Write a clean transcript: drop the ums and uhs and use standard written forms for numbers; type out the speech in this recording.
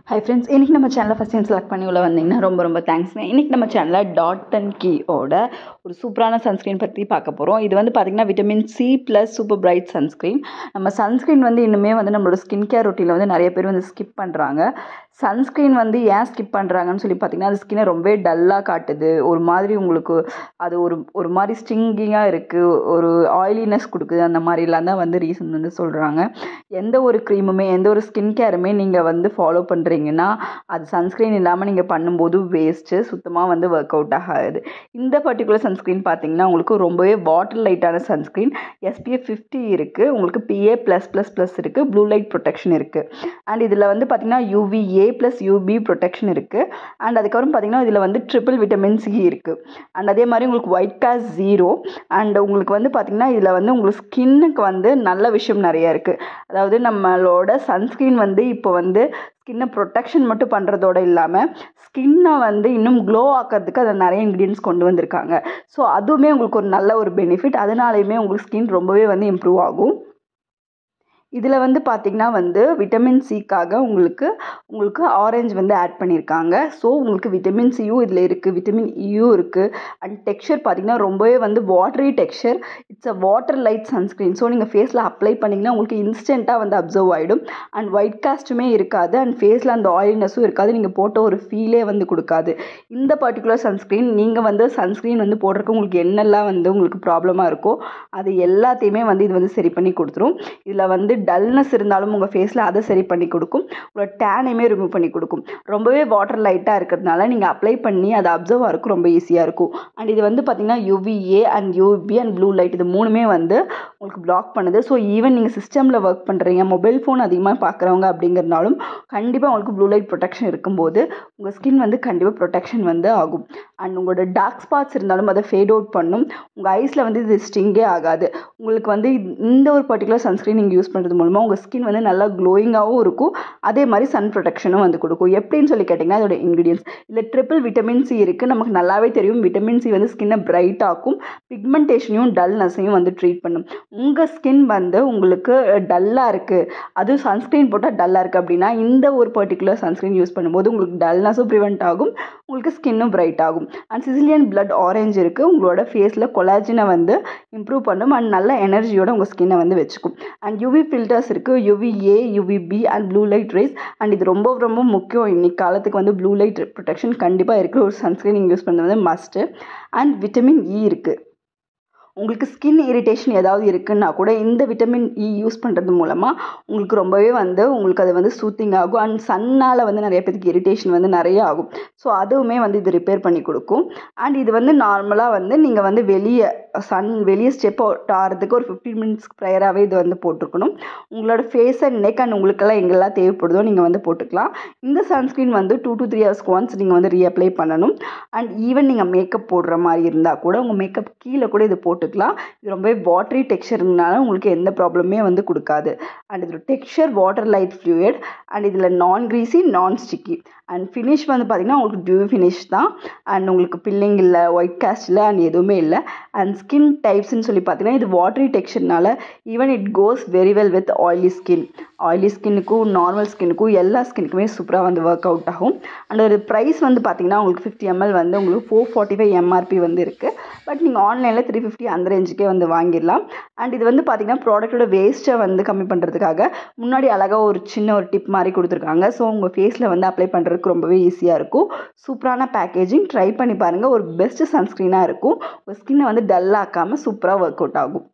Hi friends, இன்றைக்கி நம்ம சேனலில் ஃபஸ்ட் டைம் செலக்ட் பண்ணி உள்ள வந்தீங்கன்னா ரொம்ப தேங்க்ஸ்ங்க. இன்றைக்கி நம்ம சேனலில் டாட் அண்ட் கீயோட ஒரு சூப்பரான சன்ஸ்க்ரீன் பற்றி பார்க்க போகிறோம். இது வந்து பார்த்திங்கன்னா vitamin C plus super bright sunscreen. நம்ம சன்ஸ்க்ரீன் வந்து இன்னுமே வந்து நம்மளோட ஸ்கின் கேர் ரொட்டீனில் வந்து நிறைய பேர் வந்து ஸ்கிப் பண்ணுறாங்க. சன்ஸ்க்ரீன் வந்து ஏன் ஸ்கிப் பண்ணுறாங்கன்னு சொல்லி பார்த்திங்கன்னா, அது ஸ்கின்னை ரொம்பவே டல்லாக காட்டுது. ஒரு மாதிரி உங்களுக்கு அது ஒரு மாதிரி ஸ்டிங்கிங்காக இருக்குது, ஒரு ஆயிலினஸ் கொடுக்குது. அந்த மாதிரிலாம் தான் வந்து ரீசன் வந்து சொல்கிறாங்க. எந்த ஒரு க்ரீமுமே எந்த ஒரு ஸ்கின் கேருமே நீங்கள் வந்து ஃபாலோ பண்ணுறீங்கன்னா அது சன்ஸ்க்ரீன் இல்லாமல் நீங்கள் பண்ணும்போது வேஸ்ட்டு, சுத்தமாக வந்து ஒர்க் அவுட் ஆகாது. இந்த பர்டிகுலர் சன்ஸ்க்ரீன் பார்த்தீங்கன்னா உங்களுக்கு ரொம்பவே வாட்டர் லைட்டான சன்ஸ்க்ரீன். SPF 50 இருக்குது, உங்களுக்கு PA+++ இருக்குது, ப்ளூ லைட் ப்ரொடெக்ஷன் இருக்குது. அண்ட் இதில் வந்து பார்த்திங்கன்னா UVA+UV ப்ரொடெக்ஷன் இருக்குது. அண்ட் அதுக்கப்புறம் பார்த்திங்கன்னா இதில் வந்து ட்ரிபிள் விட்டமின் சி இருக்குது. அண்ட் அதே மாதிரி உங்களுக்கு ஒயிட் காஸ்ட் 0. அண்ட் உங்களுக்கு வந்து பார்த்திங்கன்னா இதில் வந்து உங்களுக்கு ஸ்கின்னுக்கு வந்து நல்ல விஷயம் நிறையா இருக்குது. அதாவது நம்மளோட சன்ஸ்க்ரீன் வந்து இப்போ வந்து ஸ்கின்னை ப்ரொடெக்ஷன் மட்டும் பண்ணுறதோடு இல்லாமல் ஸ்கின்னை வந்து இன்னும் க்ளோ ஆக்கிறதுக்கு அதில் நிறைய இன்க்ரீடியன்ஸ் கொண்டு வந்திருக்காங்க. ஸோ அதுவுமே உங்களுக்கு ஒரு நல்ல ஒரு பெனிஃபிட். அதனாலையுமே உங்களுக்கு ஸ்கின் ரொம்பவே வந்து இம்ப்ரூவ் ஆகும். இதில் வந்து பார்த்திங்கன்னா வந்து விட்டமின் சிக்காக உங்களுக்கு ஆரஞ்சு வந்து ஆட் பண்ணியிருக்காங்க. ஸோ உங்களுக்கு விட்டமின் சியும் இதில் இருக்குது, விட்டமின் இயும் இருக்குது. அண்ட் டெக்ஸ்சர் பார்த்திங்கன்னா ரொம்பவே வந்து watery texture. It's a water light sunscreen. So நீங்கள் ஃபேஸில் அப்ளை பண்ணிங்கன்னா உங்களுக்கு இன்ஸ்டண்ட்டாக வந்து அப்சர்வ் ஆகிடும். அண்ட் ஒயிட் காஸ்ட்டுமே இருக்காது, அண்ட் ஃபேஸில் அந்த ஆயில்னஸும் இருக்காது. நீங்கள் போட்ட ஒரு ஃபீலே வந்து கொடுக்காது. இந்த பர்டிகுலர் சன்ஸ்க்ரீன் நீங்கள் வந்து சன்ஸ்க்ரீன் வந்து போடுறதுக்கு உங்களுக்கு என்னெல்லாம் வந்து உங்களுக்கு ப்ராப்ளமாக இருக்கோ அது எல்லாத்தையுமே வந்து இது வந்து சரி பண்ணி கொடுத்துரும். இதில் வந்து டல்னஸ் இருந்தாலும் உங்கள் ஃபேஸில் அதை சரி பண்ணி கொடுக்கும். உங்களோட டேனையுமே ரிமூவ் பண்ணி கொடுக்கும். ரொம்பவே வாட்டர் லைட்டாக இருக்கிறதுனால நீங்கள் அப்ளை பண்ணி அதை அப்சர்வ் ஆகிறதுக்கு ரொம்ப ஈஸியாக இருக்கும். அண்ட் இது வந்து பார்த்திங்கன்னா UVA and UVB and blue light இது மூணுமே வந்து உங்களுக்கு பிளாக் பண்ணுது. ஸோ ஈவன் நீங்கள் சிஸ்டமில் ஒர்க் பண்ணுறீங்க, மொபைல் ஃபோன் அதிகமாக பார்க்குறவங்க அப்படிங்கிறனாலும் கண்டிப்பாக உங்களுக்கு ப்ளூ லைட் ப்ரொடெக்ஷன் இருக்கும்போது உங்கள் ஸ்கின் வந்து கண்டிப்பாக ப்ரொடெக்ஷன் வந்து ஆகும். அண்ட் உங்களோட டார்க் ஸ்பாட்ஸ் இருந்தாலும் அதை ஃபேட் அவுட் பண்ணும். உங்கள் ஐஸில் வந்து இது ஸ்டிங்கே ஆகாது. உங்களுக்கு வந்து இந்த ஒரு பர்டிகுலர் சன்ஸ்க்ரீன் நீங்கள் யூஸ் பண்ணுறது மூலமாக உங்கள் ஸ்கின் வந்து நல்லா க்ளோயிங்காகவும் இருக்கும். அதே மாதிரி சன் ப்ரொடெக்ஷனும் வந்து கொடுக்கும். எப்படின்னு சொல்லி கேட்டிங்கன்னா அதோட இன்க்ரீடியன்ஸ் இல்லை ட்ரிபிள் விட்டமின் சி இருக்குது. நமக்கு நல்லாவே தெரியும் விட்டமின் சி வந்து ஸ்கின்னை பிரைட் ஆக்கும், பிக்மெண்டேஷனையும் டல்னஸையும் வந்து ட்ரீட் பண்ணும். உங்கள் ஸ்கின் வந்து உங்களுக்கு டல்லாக இருக்குது, அதுவும் சன்ஸ்க்ரீன் போட்டால் டல்லாக இருக்குது அப்படின்னா இந்த ஒரு பர்டிகுலர் சன்ஸ்க்ரீன் யூஸ் பண்ணும்போது உங்களுக்கு டல்னஸும் ப்ரிவெண்ட் ஆகும், உங்களுக்கு ஸ்கின்னும் பிரைட் ஆகும். அண்ட் சிசிலியன் பிளட் ஆரஞ்சு இருக்குது, உங்களோட ஃபேஸில் கொலாஜினை வந்து இம்ப்ரூவ் பண்ணும். அண்ட் நல்ல எனர்ஜியோட உங்கள் ஸ்கின்னை வந்து வச்சுக்கும். அண்ட் UV ஃபில்டர்ஸ் இருக்குது, UVA UVB and blue light race. And இது ரொம்ப முக்கியம். இன்னைக்கு காலத்துக்கு வந்து ப்ளூ லைட் ப்ரொடெக்ஷன் கண்டிப்பாக இருக்கிற ஒரு சன்ஸ்க்ரீன் நீங்கள் யூஸ் பண்ணுறது வந்து மஸ்ட்டு. அண்ட் விட்டமின் இ இருக்குது. உங்களுக்கு ஸ்கின் இரிட்டேஷன் ஏதாவது இருக்குன்னா கூட இந்த விட்டமின் இ யூஸ் பண்ணுறது மூலமாக உங்களுக்கு ரொம்பவே வந்து உங்களுக்கு அது வந்து சூத்திங் ஆகும். அண்ட் சன்னால் வந்து நிறைய பேருக்கு இரிட்டேஷன் வந்து நிறைய ஆகும். ஸோ அதுவுமே வந்து இது ரிப்பேர் பண்ணி கொடுக்கும். அண்ட் இது வந்து நார்மலாக வந்து நீங்கள் வந்து வெளியே ஸ்டெப் அவுட் ஆகிறதுக்கு ஒரு 15 மினிட்ஸ்க்கு ப்ரையராகவே இது வந்து போட்டிருக்கணும். உங்களோட ஃபேஸ் அண்ட் நெக் அண்ட் உங்களுக்கெல்லாம் எங்கெல்லாம் தேவைப்படுதோ நீங்கள் வந்து போட்டுக்கலாம். இந்த சன்ஸ்க்ரீன் வந்து 2 to 3 hours ஒன்ஸ் நீங்கள் வந்து ரீஅப்ளை பண்ணணும். அண்ட் ஈவன் நீங்கள் மேக்கப் போடுற மாதிரி இருந்தால் கூட உங்கள் மேக்கப் கீழே கூட இது போட்டுக்கலாம். இது ரொம்பவே வாட்டரி டெக்ஸ்சர்னால உங்களுக்கு எந்த ப்ராப்ளமே வந்து கொடுக்காது. அண்ட் இதோட texture water light fluid. And இதில் நான் கிரீஸி நான் ஸ்டிக்கி. அண்ட் ஃபினிஷ் வந்து பார்த்திங்கன்னா உங்களுக்கு டியூ ஃபினிஷ் தான். அண்ட் உங்களுக்கு பில்லிங் இல்லை, ஒயிட் காஸ்ட் இல்லை, அண்ட் எதுவுமே இல்லை. அண்ட் ஸ்கின் டைப்ஸ்ன்னு சொல்லி பார்த்தீங்கன்னா இது வாட்டரி டெக்ஸ்சர்னால even it goes very well with oily ஸ்கின்னுக்கும் நார்மல் ஸ்கின்னுக்கும் எல்லா ஸ்கின்னுக்குமே சூப்பராக வந்து ஒர்க் அவுட் ஆகும். அண்ட் ஒரு ப்ரைஸ் வந்து பார்த்திங்கன்னா உங்களுக்கு 50 ml வந்து உங்களுக்கு 445 MRP வந்து இருக்குது. பட் நீங்கள் ஆன்லைனில் 350 அந்த ரேஞ்சுக்கே வந்து வாங்கிடலாம். அண்ட் இது வந்து பார்த்திங்கன்னா ப்ராடக்ட்டோட வேஸ்ட்டை வந்து கம்மி பண்ணுறதுக்காக முன்னாடி அழகாக ஒரு சின்ன ஒரு டிப் மாதிரி கொடுத்துருக்காங்க. ஸோ உங்கள் ஃபேஸில் வந்து அப்ளை பண்ணுறதுக்கு ரொம்பவே ஈஸியாக இருக்கும். சூப்பரான பேக்கேஜிங், ட்ரை பண்ணி பாருங்கள். ஒரு பெஸ்ட் சன்ஸ்க்ரீனாக இருக்கும். உங்கள் ஸ்கின்னை வந்து டல்லாக்காமல் சூப்பராக ஒர்க் அவுட் ஆகும்.